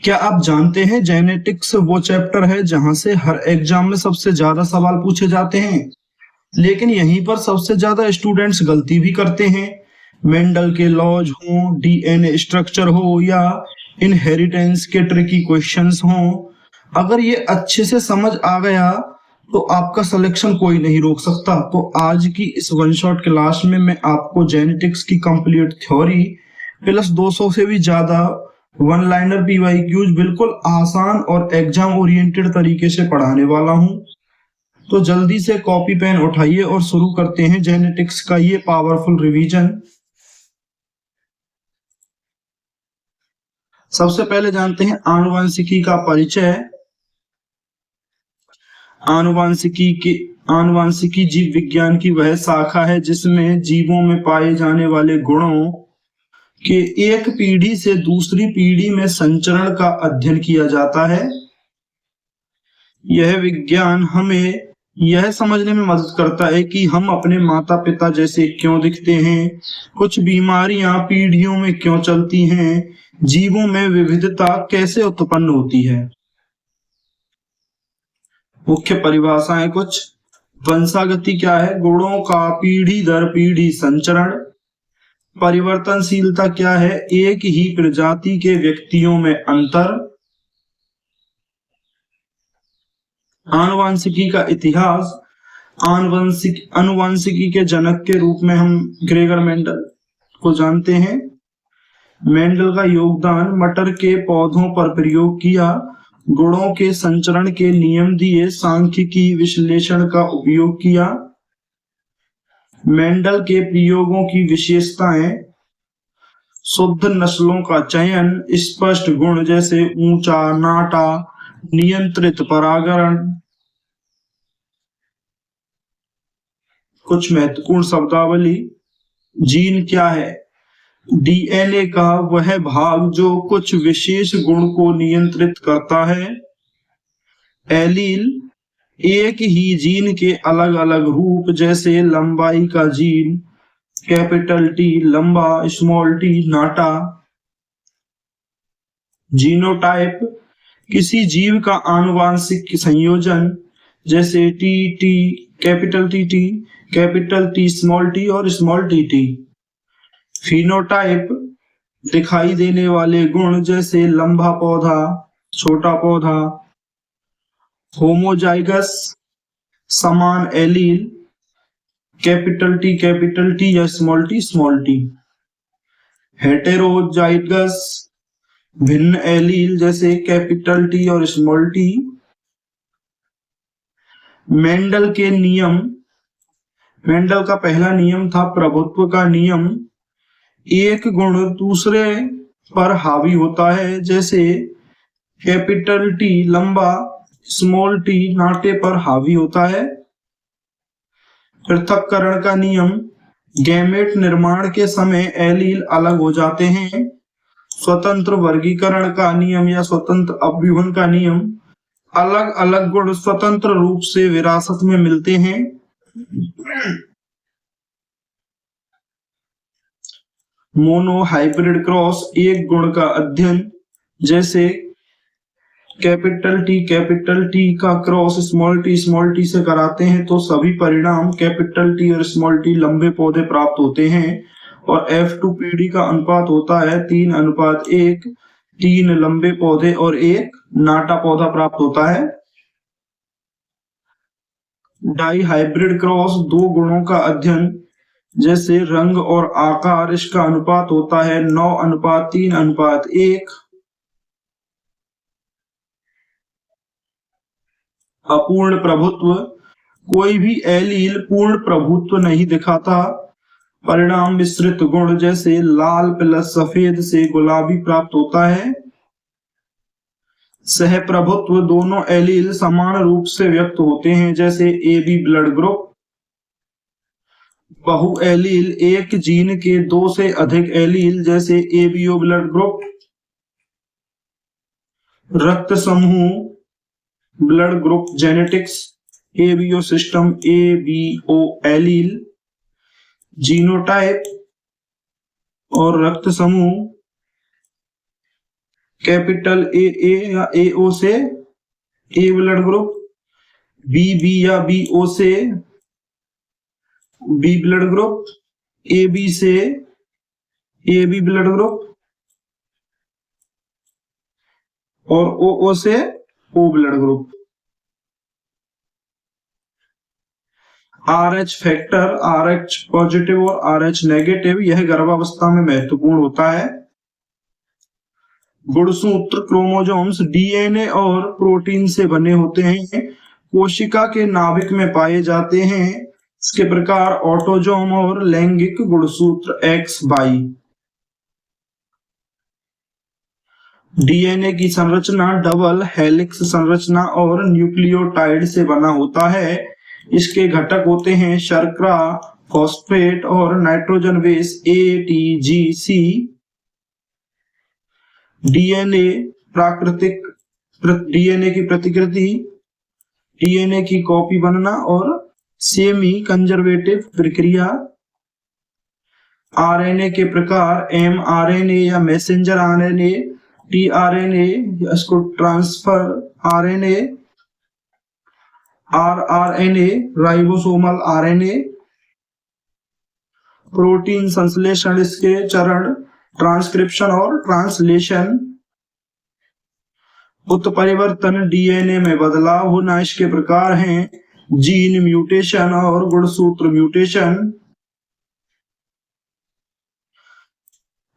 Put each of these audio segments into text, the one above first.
क्या आप जानते हैं जेनेटिक्स वो चैप्टर है जहां से हर एग्जाम में सबसे ज्यादा सवाल पूछे जाते हैं, लेकिन यहीं पर सबसे ज्यादा स्टूडेंट्स गलती भी करते हैं। मेंडल के लॉज हो, डीएनए स्ट्रक्चर हो या इनहेरिटेंस के ट्रिकी क्वेश्चंस हो, अगर ये अच्छे से समझ आ गया तो आपका सिलेक्शन कोई नहीं रोक सकता। तो आज की इस वन शॉट क्लास में मैं आपको जेनेटिक्स की कंप्लीट थ्योरी प्लस 200 से भी ज्यादा वन लाइनर पीवाईक्यूज बिल्कुल आसान और एग्जाम ओरिएंटेड तरीके से पढ़ाने वाला हूं। तो जल्दी से कॉपी पेन उठाइए और शुरू करते हैं जेनेटिक्स का ये पावरफुल रिवीजन। सबसे पहले जानते हैं आनुवंशिकी का परिचय। आनुवंशिकी जीव विज्ञान की वह शाखा है जिसमें जीवों में पाए जाने वाले गुणों के एक पीढ़ी से दूसरी पीढ़ी में संचरण का अध्ययन किया जाता है। यह विज्ञान हमें यह समझने में मदद करता है कि हम अपने माता पिता जैसे क्यों दिखते हैं, कुछ बीमारियां पीढ़ियों में क्यों चलती हैं, जीवों में विविधता कैसे उत्पन्न होती है। मुख्य परिभाषाएं कुछ। वंशागति क्या है? गुणों का पीढ़ी दर पीढ़ी संचरण। परिवर्तनशीलता क्या है? एक ही प्रजाति के व्यक्तियों में अंतर। आनुवंशिकी का इतिहास। आनुवंशिकी के जनक के रूप में हम ग्रेगर मेंडल को जानते हैं। मेंडल का योगदान, मटर के पौधों पर प्रयोग किया, गुणों के संचरण के नियम दिए, सांख्यिकी विश्लेषण का उपयोग किया। मेंडल के प्रयोगों की विशेषताएं: शुद्ध नस्लों का चयन, स्पष्ट गुण जैसे ऊंचा, नाटा, नियंत्रित परागण। कुछ महत्वपूर्ण शब्दावली। जीन क्या है? डीएनए का वह भाग जो कुछ विशेष गुण को नियंत्रित करता है। एलील, एक ही जीन के अलग अलग रूप जैसे लंबाई का जीन, कैपिटल टी लंबा, स्मॉल टी नाटा। जीनोटाइप, किसी जीव का आनुवांशिक संयोजन जैसे T T, capital T small T और स्मॉल टी। फिनोटाइप, दिखाई देने वाले गुण जैसे लंबा पौधा, छोटा पौधा। होमोजाइगस, समान एलील, कैपिटल टी या स्मॉल टी। हेटेरोजाइगस, भिन्न एलील जैसे कैपिटल टी और स्मॉल टी। मेंडल के नियम। मेंडल का पहला नियम था प्रभुत्व का नियम। एक गुण दूसरे पर हावी होता है, जैसे कैपिटल टी लंबा, स्मॉल टी नाटे पर हावी होता है। पृथक्करण का नियम, गैमेट निर्माण के समय एलील अलग हो जाते हैं। स्वतंत्र वर्गीकरण का नियम या स्वतंत्र अपव्यूहन का नियम, अलग अलग गुण स्वतंत्र रूप से विरासत में मिलते हैं। मोनो हाइब्रिड क्रॉस, एक गुण का अध्ययन, जैसे कैपिटल टी का क्रॉस स्मॉल टी से कराते हैं तो सभी परिणाम कैपिटल टी और स्मॉल टी लंबे पौधे प्राप्त होते हैं। और F2 पीढ़ी का अनुपात होता है 3:1, 3 लंबे पौधे और 1 नाटा पौधा प्राप्त होता है। डाई हाइब्रिड क्रॉस, दो गुणों का अध्ययन, जैसे रंग और आकार, इसका अनुपात होता है 9:3:1। अपूर्ण प्रभुत्व, कोई भी एलील पूर्ण प्रभुत्व नहीं दिखाता। परिणाम मिश्रित गुण जैसे लाल प्लस सफेद से गुलाबी प्राप्त होता है। सहप्रभुत्व, दोनों एलील समान रूप से व्यक्त होते हैं, जैसे AB ब्लड ग्रुप। बहु एलील, एक जीन के 2 से अधिक एलील, जैसे ABO ब्लड ग्रुप। रक्त समूह, blood group genetics, ABO system, ABO allele. Genotype और रक्त समूह, कैपिटल ए या ए ओ से ए ब्लड ग्रुप, बी या बी ओ से B blood group, A B से ए बी ब्लड ग्रुप और ओ से O blood group. RH factor, RH positive और RH नेगेटिव, यह गर्भावस्था में महत्वपूर्ण होता है। गुणसूत्र क्रोमोसोम्स डीएनए और प्रोटीन से बने होते हैं, कोशिका के नाभिक में पाए जाते हैं। इसके प्रकार ऑटोजोम और लैंगिक गुणसूत्र XY। डीएनए की संरचना डबल हेलिक्स संरचना और न्यूक्लियोटाइड से बना होता है। इसके घटक होते हैं शर्करा, फॉस्फेट और नाइट्रोजन बेस ATGC। डीएनए की प्रतिकृति, डीएनए की कॉपी बनना और सेमी कंजर्वेटिव प्रक्रिया। आरएनए के प्रकार mRNA या मैसेंजर आरएनए, tRNA या इसको transfer RNA, rRNA ribosomal RNA. Protein संश्लेषण, इसके चरण ट्रांसक्रिप्शन और ट्रांसलेशन। उत्परिवर्तन, डीएनए में बदलाव होना, इसके प्रकार हैं जीन म्यूटेशन और गुणसूत्र म्यूटेशन।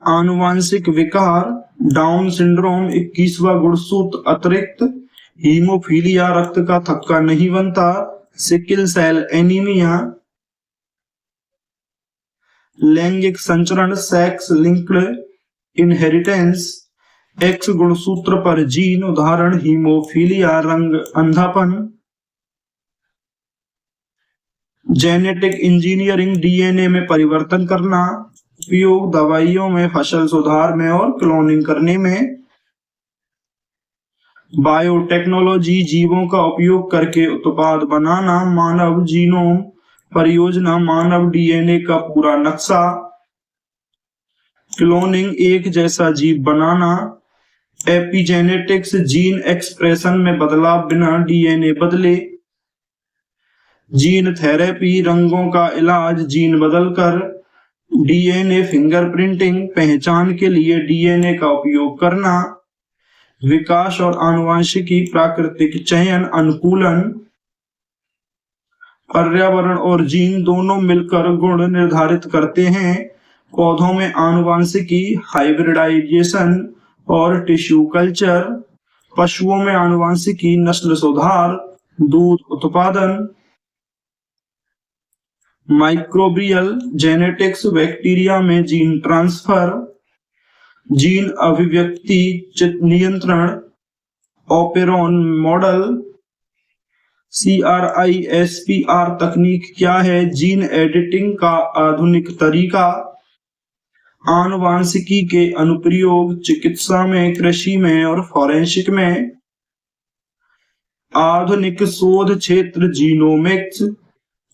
आनुवांशिक विकार, डाउन सिंड्रोम 21वां गुणसूत्र अतिरिक्त, हीमोफीलिया रक्त का थक्का नहीं बनता, सिकल सेल एनीमिया। लैंगिक संचरण, सेक्स लिंक्ड इनहेरिटेंस, X गुणसूत्र पर जीन, उदाहरण हीमोफीलिया, रंग अंधापन। जेनेटिक इंजीनियरिंग, डीएनए में परिवर्तन करना, उपयोग दवाइयों में, फसल सुधार में और क्लोनिंग करने में। बायोटेक्नोलॉजी, जीवों का उपयोग करके उत्पाद बनाना, मानव जीनोम परियोजना, मानव डीएनए का पूरा नक्शा। क्लोनिंग, एक जैसा जीव बनाना। एपिजेनेटिक्स, जीन एक्सप्रेशन में बदलाव बिना डीएनए बदले। जीन थेरेपी, रंगों का इलाज जीन बदलकर। डीएनए फिंगरप्रिंटिंग, पहचान के लिए डीएनए का उपयोग करना। विकास और आनुवंशिकी, प्राकृतिक चयन, अनुकूलन। पर्यावरण और जीन दोनों मिलकर गुण निर्धारित करते हैं। पौधों में आनुवंशिकी, हाइब्रिडाइजेशन और टिश्यू कल्चर। पशुओं में आनुवंशिकी, नस्ल सुधार, दूध उत्पादन। माइक्रोबियल जेनेटिक्स, बैक्टीरिया में जीन ट्रांसफर। जीन अभिव्यक्ति नियंत्रण, ओपेरॉन मॉडल। CRISPR तकनीक क्या है? जीन एडिटिंग का आधुनिक तरीका। आनुवंशिकी के अनुप्रयोग चिकित्सा में, कृषि में और फॉरेंसिक में। आधुनिक शोध क्षेत्र जीनोमिक्स,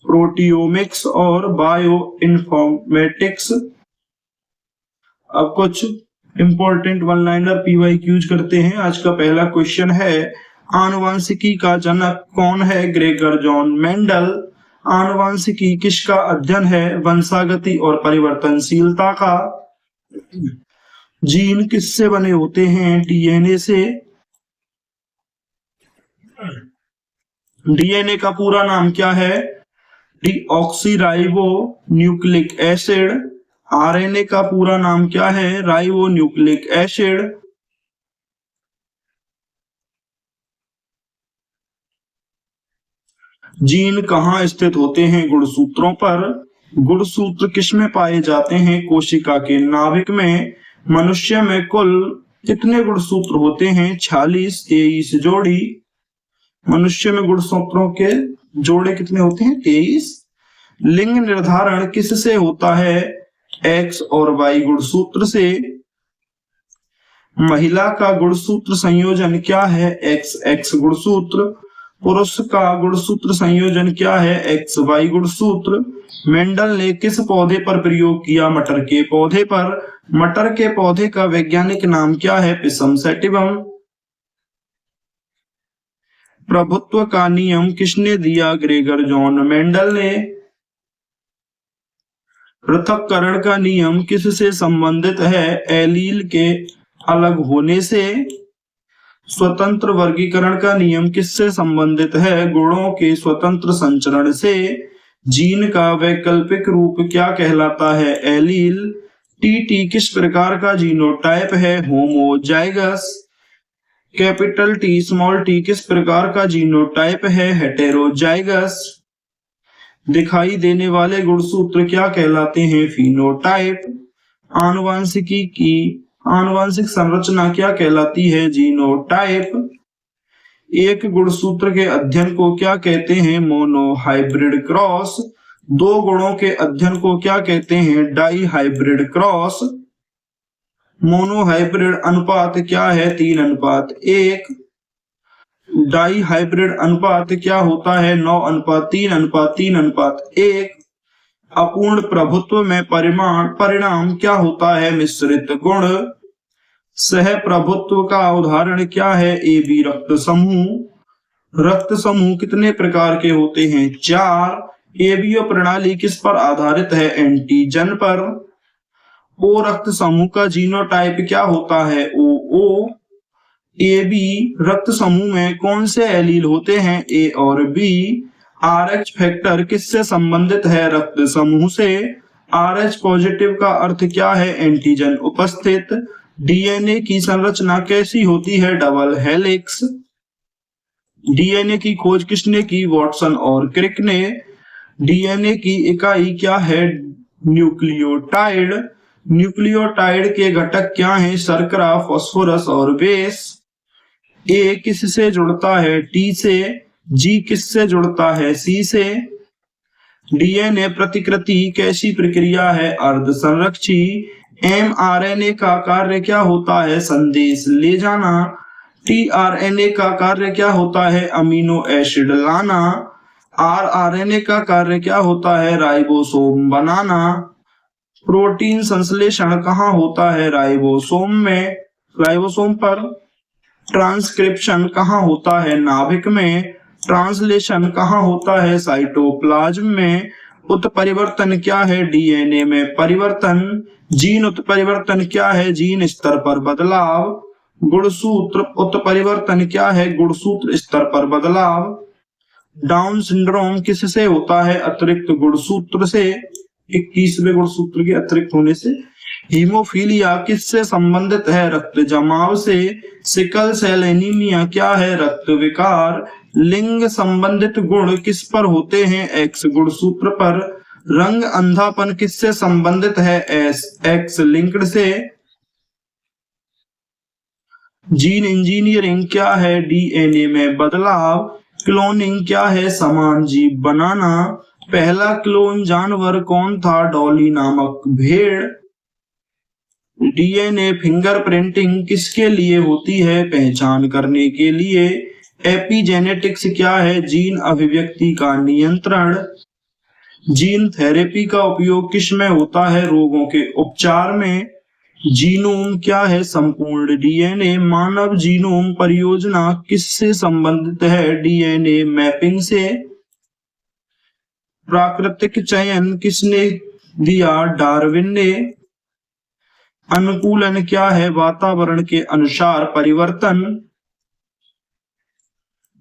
प्रोटियोमिक्स और बायो इन्फॉर्मेटिक्स। अब कुछ इंपॉर्टेंट वन लाइनर PYQs करते हैं। आज का पहला क्वेश्चन है, आनुवंशिकी का जनक कौन है? Gregor John Mendel. आनुवंशिकी किसका अध्ययन है? वंशागति और परिवर्तनशीलता का। जीन किससे बने होते हैं? डीएनए से। डीएनए का पूरा नाम क्या है? Deoxyribo nucleic acid. आरएनए का पूरा नाम क्या है? Ribo nucleic acid. जीन कहाँ स्थित होते हैं? गुणसूत्रों पर। गुणसूत्र किसमें पाए जाते हैं? कोशिका के नाभिक में। मनुष्य में कुल कितने गुणसूत्र होते हैं? 46, 23 जोड़ी। मनुष्य में गुणसूत्रों के जोड़े कितने होते हैं? 23। लिंग निर्धारण किससे होता है? X और Y गुणसूत्र से। महिला का गुणसूत्र संयोजन क्या है? XX गुणसूत्र। पुरुष का गुणसूत्र संयोजन क्या है? XY गुणसूत्र। मेंडल ने किस पौधे पर प्रयोग किया? मटर के पौधे पर। मटर के पौधे का वैज्ञानिक नाम क्या है? पिसम सैटिवम। प्रभुत्व का नियम किसने दिया? ग्रेगर जॉन मेंडल ने। पृथक्करण का नियम किससे संबंधित है? एलील के अलग होने से। स्वतंत्र वर्गीकरण का नियम किससे संबंधित है? गुणों के स्वतंत्र संचरण से। जीन का वैकल्पिक रूप क्या कहलाता है? एलील। टी किस प्रकार का जीनोटाइप है? Homozygous. Capital T small T किस प्रकार का जीनोटाइप है? हेटेरोजाइगस। दिखाई देने वाले गुणसूत्र क्या कहलाते हैं? फिनोटाइप। आनुवंशिकी की आनुवंशिक संरचना क्या कहलाती है? जीनोटाइप। एक गुणसूत्र के अध्ययन को क्या कहते हैं? Monohybrid cross. दो गुणों के अध्ययन को क्या कहते हैं? Die hybrid cross. मोनोहाइब्रिड अनुपात क्या है? 3:1। डाई हाइब्रिड अनुपात क्या होता है? 9:3:3:1। अपूर्ण प्रभुत्व में परिणाम क्या होता है? मिश्रित गुण। सह प्रभुत्व का उदाहरण क्या है? AB रक्त समूह। रक्त समूह कितने प्रकार के होते हैं? 4। एबीओ प्रणाली किस पर आधारित है? एंटीजन पर। ओ रक्त समूह का जीनोटाइप क्या होता है? ओ। AB रक्त समूह में कौन से एलील होते हैं? A और B। RH फैक्टर किससे संबंधित है? रक्त समूह से। RH पॉजिटिव का अर्थ क्या है? एंटीजन उपस्थित। डीएनए की संरचना कैसी होती है? Double helix. डीएनए की खोज किसने की? वॉटसन और क्रिक ने। डीएनए की इकाई क्या है? न्यूक्लियोटाइड। न्यूक्लियोटाइड के घटक क्या हैं? शर्करा, फास्फोरस और बेस। ए किससे जुड़ता है? टी से। जी किससे जुड़ता है? सी से। डीएनए प्रतिकृति कैसी प्रक्रिया है? अर्ध संरक्षी। एमआरएनए का कार्य क्या होता है? संदेश ले जाना। टीआरएनए का कार्य क्या होता है? अमीनो एसिड लाना। आरआरएनए का कार्य क्या होता है? राइबोसोम बनाना। प्रोटीन संश्लेषण कहाँ होता है? राइबोसोम में, राइबोसोम पर। ट्रांसक्रिप्शन कहाँ होता है? नाभिक में। ट्रांसलेशन कहाँ होता है? साइटोप्लाज्म में। उत्परिवर्तन क्या है? डीएनए में परिवर्तन। जीन उत्परिवर्तन क्या है? जीन स्तर पर बदलाव। गुणसूत्र उत्परिवर्तन क्या है? गुणसूत्र स्तर पर बदलाव। डाउन सिंड्रोम किससे होता है? अतिरिक्त गुणसूत्र से, 21वें गुणसूत्र के अतिरिक्त होने से। हीमोफीलिया किससे संबंधित है? रक्त जमाव से। सिकल सेल एनीमिया क्या है? रक्त विकार। लिंग संबंधित गुण किस पर होते हैं? एक्स गुणसूत्र पर। रंग अंधापन किससे संबंधित है? एक्स लिंक्ड से। जीन इंजीनियरिंग क्या है? डीएनए में बदलाव। क्लोनिंग क्या है? समान जीव बनाना। पहला क्लोन जानवर कौन था? डॉली नामक भेड़। डीएनए फिंगरप्रिंटिंग किसके लिए होती है? पहचान करने के लिए। एपिजेनेटिक्स क्या है? जीन अभिव्यक्ति का नियंत्रण। जीन थेरेपी का उपयोग किस में होता है? रोगों के उपचार में। जीनोम क्या है? संपूर्ण डीएनए। मानव जीनोम परियोजना किससे संबंधित है? डीएनए मैपिंग से। प्राकृतिक चयन किसने दिया? डार्विन ने। अनुकूलन क्या है? वातावरण के अनुसार परिवर्तन।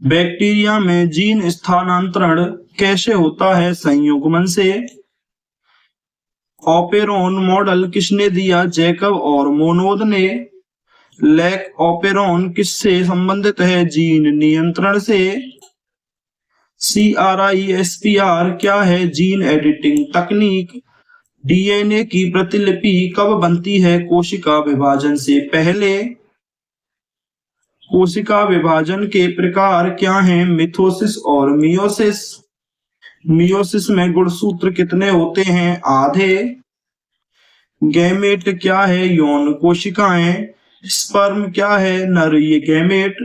बैक्टीरिया में जीन स्थानांतरण कैसे होता है? संयुग्मन से। ऑपेरोन मॉडल किसने दिया? जैकब और मोनोद ने। लैक ऑपेरोन किससे संबंधित है? जीन नियंत्रण से। CRISPR क्या है? जीन एडिटिंग तकनीक। डीएनए की प्रतिलिपि कब बनती है? कोशिका विभाजन से पहले। कोशिका विभाजन के प्रकार क्या हैं? मिथोसिस और मियोसिस। मियोसिस में गुणसूत्र कितने होते हैं? आधे। गैमेट क्या है? यौन कोशिकाएं। स्पर्म क्या है? नर गैमेट।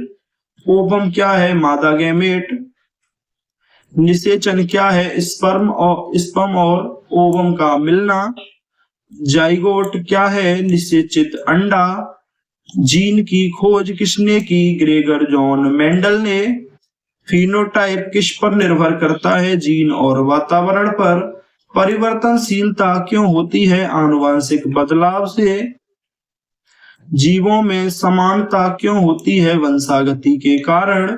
ओवम क्या है? मादा गैमेट। निषेचन क्या है? स्पर्म और ओवम का मिलना। जाइगोट क्या है? निषेचित अंडा। जीन की खोज किसने की? ग्रेगर जॉन मेंडल ने। फिनोटाइप किस पर निर्भर करता है? जीन और वातावरण पर। परिवर्तनशीलता क्यों होती है? आनुवंशिक बदलाव से। जीवों में समानता क्यों होती है? वंशागति के कारण।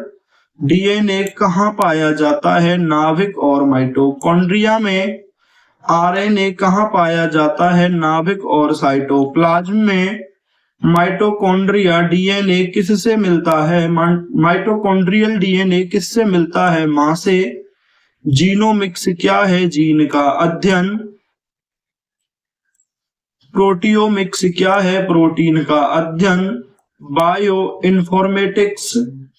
डीएनए कहाँ पाया जाता है? नाभिक और माइटोकॉन्ड्रिया में। आरएनए कहाँ पाया जाता है? नाभिक और साइटोप्लाज्म में। माइटोकॉन्ड्रिया डीएनए किससे मिलता है? माइटोकॉन्ड्रियल डीएनए किससे मिलता है? मां से। जीनोमिक्स क्या है? जीन का अध्ययन। प्रोटियोमिक्स क्या है? प्रोटीन का अध्ययन। बायो इन्फॉर्मेटिक्स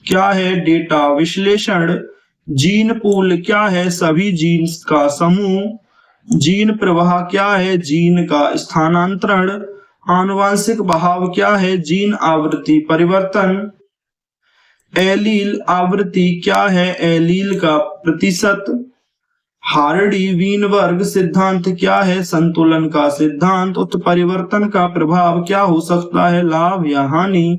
क्या है? डेटा विश्लेषण। जीन पूल क्या है? सभी जीन्स का समूह। जीन प्रवाह क्या है? जीन का स्थानांतरण। आनुवांशिक बहाव क्या है? जीन आवृत्ति परिवर्तन। एलील आवृत्ति क्या है? एलील का प्रतिशत। हार्डी वीनबर्ग सिद्धांत क्या है? संतुलन का सिद्धांत। उत्परिवर्तन का प्रभाव क्या हो सकता है? लाभ या हानि।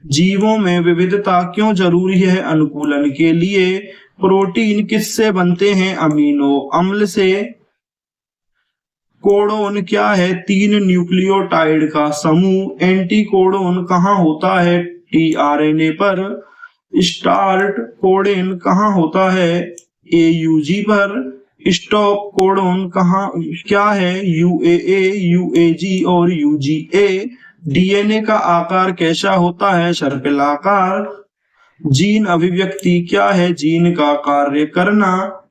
जीवों में विविधता क्यों जरूरी है? अनुकूलन के लिए। प्रोटीन किससे बनते हैं? अमीनो अम्ल से। कोडोन क्या है? 3 न्यूक्लियोटाइड का समूह। एंटीकोडोन कहाँ होता है? टीआरएनए पर। स्टार्ट कोडोन कहाँ होता है? एयूजी पर। स्टॉप कोडोन कहाँ क्या है? यूएए, यूएजी और यूजीए। डीएनए का आकार कैसा होता है? सर्पिलाकार। जीन अभिव्यक्ति क्या है? जीन का कार्य करना।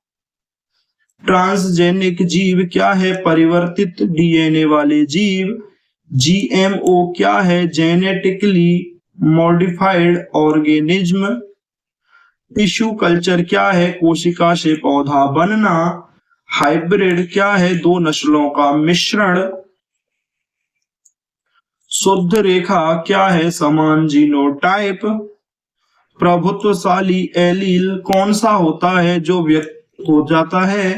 ट्रांसजेनिक जीव क्या है? परिवर्तित डीएनए वाले जीव। जीएमओ क्या है? Genetically modified organism. Tissue culture क्या है? कोशिका से पौधा बनना। हाइब्रिड क्या है? 2 नस्लों का मिश्रण। शुद्ध रेखा क्या है? समान जीनोटाइप। प्रभुत्वशाली एलील कौन सा होता है जो व्यक्त हो जाता है?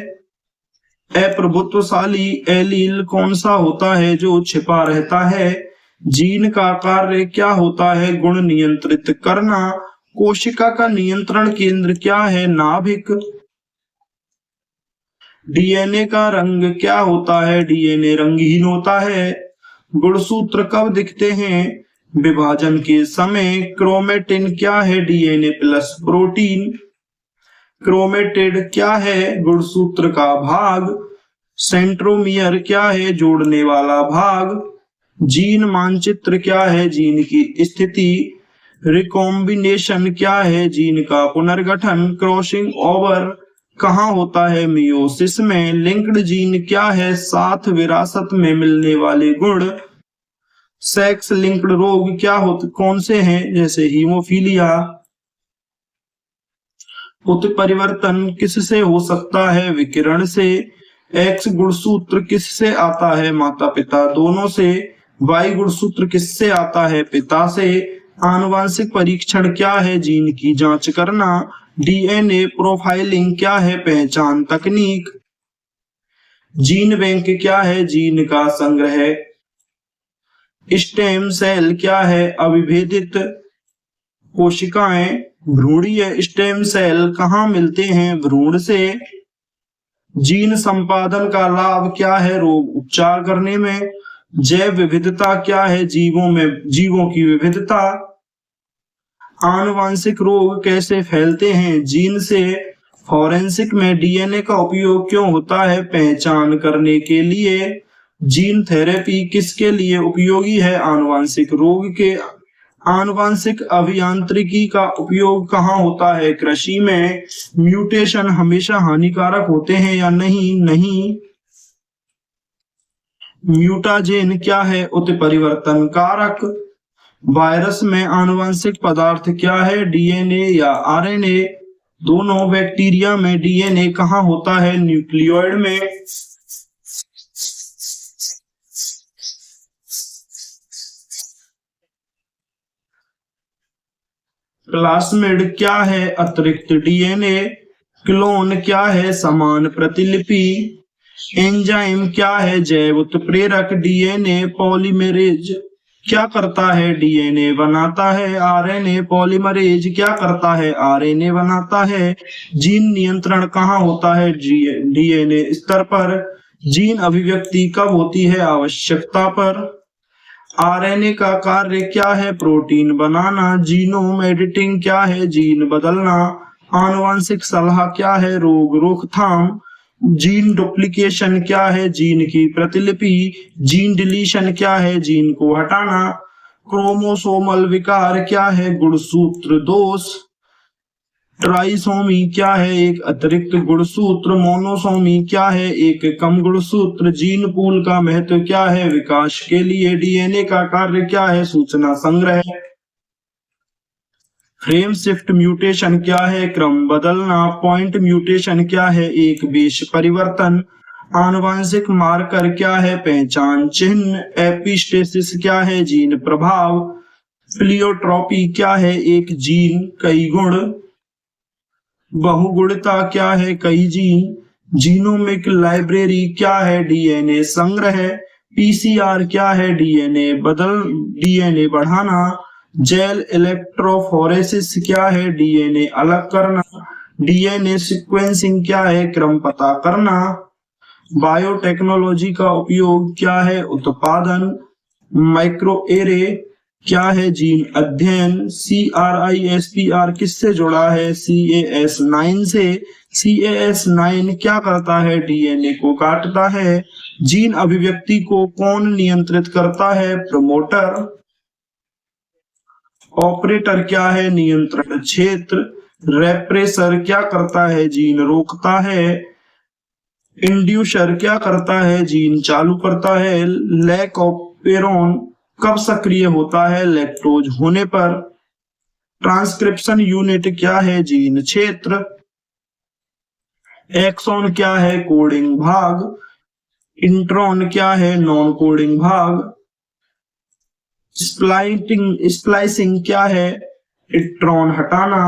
अप्रभुत्वशाली एलील कौन सा होता है जो छिपा रहता है? जीन का कार्य क्या होता है? गुण नियंत्रित करना। कोशिका का नियंत्रण केंद्र क्या है? नाभिक। डीएनए का रंग क्या होता है? डीएनए रंगहीन होता है। गुणसूत्र कब दिखते हैं? विभाजन के समय। क्रोमेटिन क्या है? DNA plus protein. क्रोमेटिड क्या है? गुणसूत्र का भाग। सेंट्रोमियर क्या है? जोड़ने वाला भाग। जीन मानचित्र क्या है? जीन की स्थिति। रिकॉम्बिनेशन क्या है? जीन का पुनर्गठन। क्रॉसिंग ओवर कहाँ होता है? मियोसिस में। लिंक्ड जीन क्या है? साथ विरासत में मिलने वाले गुण। सेक्स लिंक्ड रोग क्या होते कौन से हैं? जैसे हीमोफीलिया। उत्परिवर्तन किससे हो सकता है? विकिरण से। एक्स गुणसूत्र किससे आता है? माता पिता दोनों से। वाई गुणसूत्र किससे आता है? पिता से। आनुवांशिक परीक्षण क्या है? जीन की जांच करना। डीएनए प्रोफाइलिंग क्या है? पहचान तकनीक। जीन बैंक क्या है? जीन का संग्रह। स्टेम सेल क्या है? अविभेदित कोशिकाएं। भ्रूणीय स्टेम सेल कहाँ मिलते हैं? भ्रूण से। जीन संपादन का लाभ क्या है? रोग उपचार करने में। जैव विविधता क्या है? जीवों की विविधता। आनुवांशिक रोग कैसे फैलते हैं? जीन से। फॉरेंसिक में डीएनए का उपयोग क्यों होता है? पहचान करने के लिए। जीन थेरेपी किसके लिए उपयोगी है? आनुवांशिक रोग के। आनुवांशिक अभियांत्रिकी का उपयोग कहाँ होता है? कृषि में। म्यूटेशन हमेशा हानिकारक होते हैं या नहीं? नहीं। म्यूटाजेन क्या है? उत्परिवर्तन कारक। वायरस में आनुवंशिक पदार्थ क्या है? डीएनए या आरएनए। दोनों। बैक्टीरिया में डीएनए कहाँ होता है? न्यूक्लियोइड में। प्लास्मिड क्या है? अतिरिक्त डीएनए। क्लोन क्या है? समान प्रतिलिपि। एंजाइम क्या है? जैव उत्प्रेरक। डीएनए पॉलीमरेज क्या करता है? डीएनए बनाता है। आरएनए पॉलीमरेज क्या करता है? आरएनए बनाता है। जीन नियंत्रण कहाँ होता है? डीएनए स्तर पर। जीन अभिव्यक्ति कब होती है? आवश्यकता पर। आरएनए का कार्य क्या है? प्रोटीन बनाना। जीनोम एडिटिंग क्या है? जीन बदलना। आनुवंशिक सलाह क्या है? रोग रोकथाम। जीन डुप्लीकेशन क्या है? जीन की प्रतिलिपि। जीन डिलीशन क्या है? जीन को हटाना। क्रोमोसोमल विकार क्या है? गुणसूत्र दोष। ट्राइसोमी क्या है? एक अतिरिक्त गुणसूत्र। मोनोसोमी क्या है? एक कम गुणसूत्र। जीन पूल का महत्व क्या है? विकास के लिए। डीएनए का कार्य क्या है? सूचना संग्रह। फ्रेम शिफ्ट म्यूटेशन क्या है? क्रम बदलना। पॉइंट म्यूटेशन क्या है? एक बेस परिवर्तन। आनुवंशिक मार्कर क्या है? पहचान चिन्ह। एपिस्टेसिस क्या है? जीन प्रभाव। प्लियोट्रॉपी क्या है? एक जीन कई गुण। बहुगुणिता क्या है? कई जीन। जीनोमिक लाइब्रेरी क्या है? डीएनए संग्रह। पीसीआर क्या है? डीएनए बढ़ाना। जेल इलेक्ट्रोफोरेसिस क्या है? डीएनए अलग करना। डीएनए सीक्वेंसिंग क्या है? क्रम पता करना। बायोटेक्नोलॉजी का उपयोग क्या है? उत्पादन। माइक्रोएरे क्या है? जीन अध्ययन। CRISPR किससे जुड़ा है? CAS9 से। CAS9 क्या करता है? डीएनए को काटता है। जीन अभिव्यक्ति को कौन नियंत्रित करता है? प्रमोटर। ऑपरेटर क्या है? नियंत्रण क्षेत्र। रेप्रेसर क्या करता है? जीन रोकता है। इंड्यूसर क्या करता है? जीन चालू करता है। लैक ऑफ पेरोन कब सक्रिय होता है? लैक्टोज होने पर। ट्रांसक्रिप्शन यूनिट क्या है? जीन क्षेत्र। एक्सॉन क्या है? कोडिंग भाग। इंट्रॉन क्या है? नॉन कोडिंग भाग। स्प्लाइसिंग क्या है? इंट्रॉन हटाना।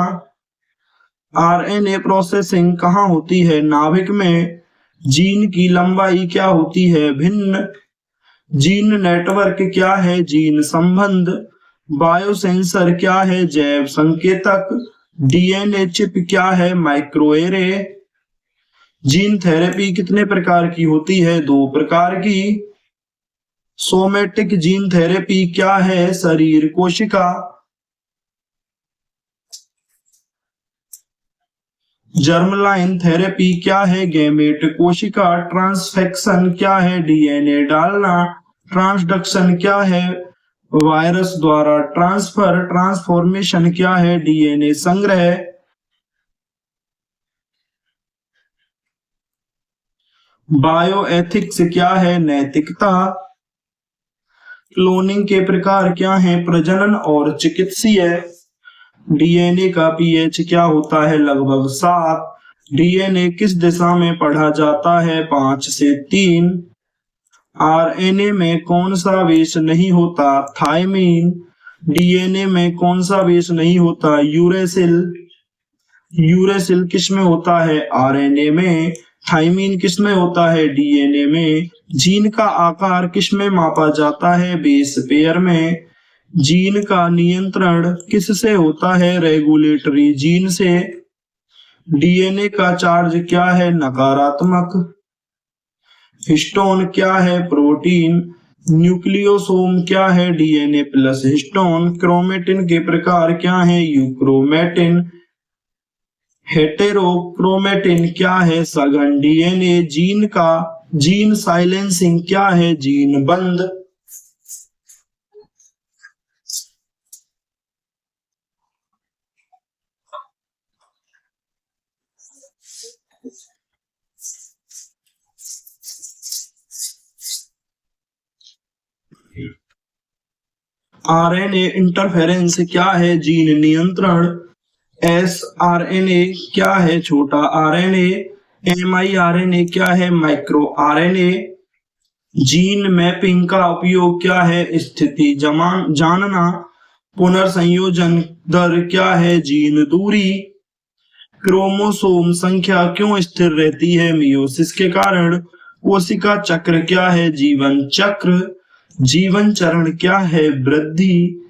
आरएनए प्रोसेसिंग कहाँ होती है? नाभिक में। जीन की लंबाई क्या होती है? भिन्न। जीन नेटवर्क क्या है? जीन संबंध। बायोसेंसर क्या है? जैव संकेतक। डीएनए चिप क्या है? माइक्रोएरे। जीन थेरेपी कितने प्रकार की होती है? 2 प्रकार की। सोमेटिक जीन थेरेपी क्या है? शरीर कोशिका। जर्मलाइन थेरेपी क्या है? गैमेट कोशिका। ट्रांसफेक्शन क्या है? डीएनए डालना। ट्रांसडक्शन क्या है? वायरस द्वारा ट्रांसफर। ट्रांसफॉर्मेशन क्या है? डीएनए संग्रह। बायोएथिक्स क्या है? नैतिकता। क्लोनिंग के प्रकार क्या हैं? प्रजनन और चिकित्सीय। डीएनए का पीएच क्या होता है? लगभग 7। डीएनए किस दिशा में पढ़ा जाता है? 5 से 3। आरएनए में कौन सा बेस नहीं होता? थायमीन। डीएनए में कौन सा बेस नहीं होता? यूरेसिल। यूरेसिल किस में होता है? आरएनए में। थायमीन किस में होता है? डीएनए में। जीन का आकार किस में मापा जाता है? बेस पेयर में। जीन का नियंत्रण किससे होता है? रेगुलेटरी जीन से। डीएनए का चार्ज क्या है? नकारात्मक। हिस्टोन क्या है? प्रोटीन। न्यूक्लियोसोम क्या है? DNA plus histone. क्रोमेटिन के प्रकार क्या है? यूक्रोमेटिन। हेटेरोक्रोमेटिन क्या है? सघन। डीएनए जीन का जीन साइलेंसिंग क्या है? जीन बंद। आरएनए इंटरफेरेंस क्या है? जीन नियंत्रण। एसआरएनए क्या है? छोटा आरएनए। एमआईआरएनए क्या है? Micro RNA. जीन मैपिंग का उपयोग क्या है? स्थिति जानना। पुनर्संयोजन दर क्या है? जीन दूरी। क्रोमोसोम संख्या क्यों स्थिर रहती है? मियोसिस के कारण। कोशिका चक्र क्या है? जीवन चक्र। जीवन चरण क्या है? वृद्धि।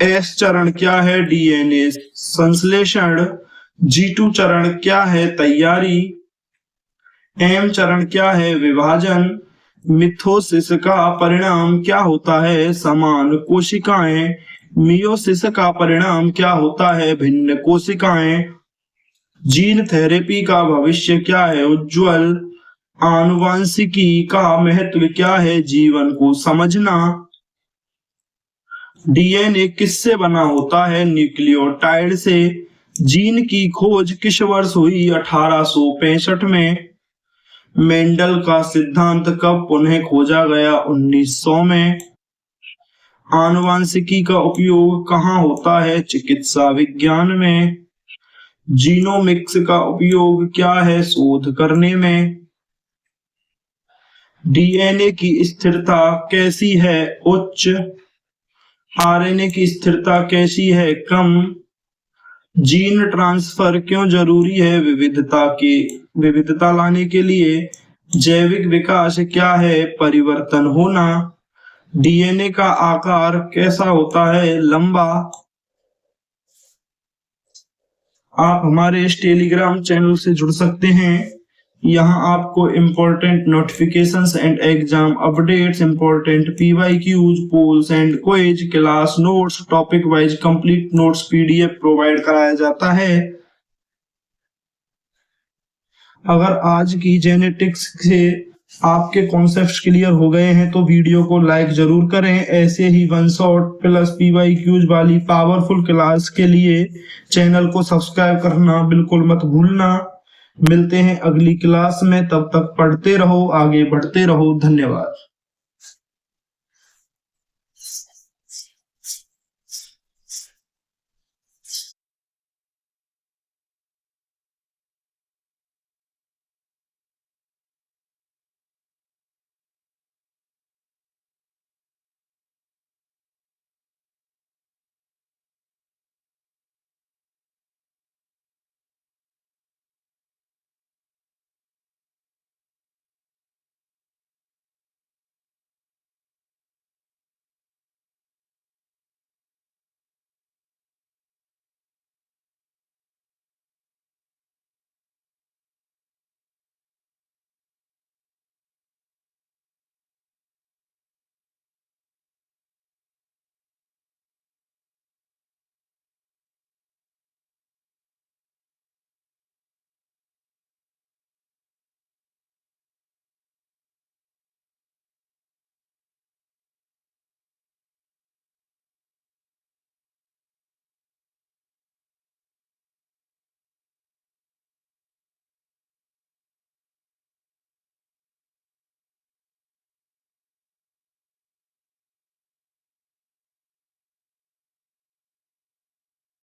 एस चरण क्या है? डीएनए संश्लेषण। G2 चरण क्या है? तैयारी। एम चरण क्या है? विभाजन। मिथोसिस का परिणाम क्या होता है? समान कोशिकाएं। मियोसिस का परिणाम क्या होता है? भिन्न कोशिकाएं। जीन थेरेपी का भविष्य क्या है? उज्ज्वल। आनुवांशिकी का महत्व क्या है? जीवन को समझना। डीएनए किससे बना होता है? न्यूक्लियोटाइड से। जीन की खोज किस वर्ष हुई? 1865 में। मेंडल का सिद्धांत कब पुनः खोजा गया? 1900 में। आनुवांशिकी का उपयोग कहाँ होता है? चिकित्सा विज्ञान में। जीनोमिक्स का उपयोग क्या है? शोध करने में। डीएनए की स्थिरता कैसी है? उच्च। आरएनए की स्थिरता कैसी है? कम। जीन ट्रांसफर क्यों जरूरी है? विविधता लाने के लिए। जैविक विकास क्या है? परिवर्तन होना। डीएनए का आकार कैसा होता है? लंबा। आप हमारे इस टेलीग्राम चैनल से जुड़ सकते हैं। यहाँ आपको important notifications and exam updates, important PYQs, polls and quiz, class notes, topic wise complete notes PDF provide कराया जाता है। अगर आज की जेनेटिक्स से आपके कॉन्सेप्ट्स क्लियर हो गए हैं तो वीडियो को लाइक जरूर करें। ऐसे ही वन शॉट प्लस PYQs वाली पावरफुल क्लास के लिए चैनल को सब्सक्राइब करना बिल्कुल मत भूलना। मिलते हैं अगली क्लास में, तब तक पढ़ते रहो, आगे बढ़ते रहो। धन्यवाद।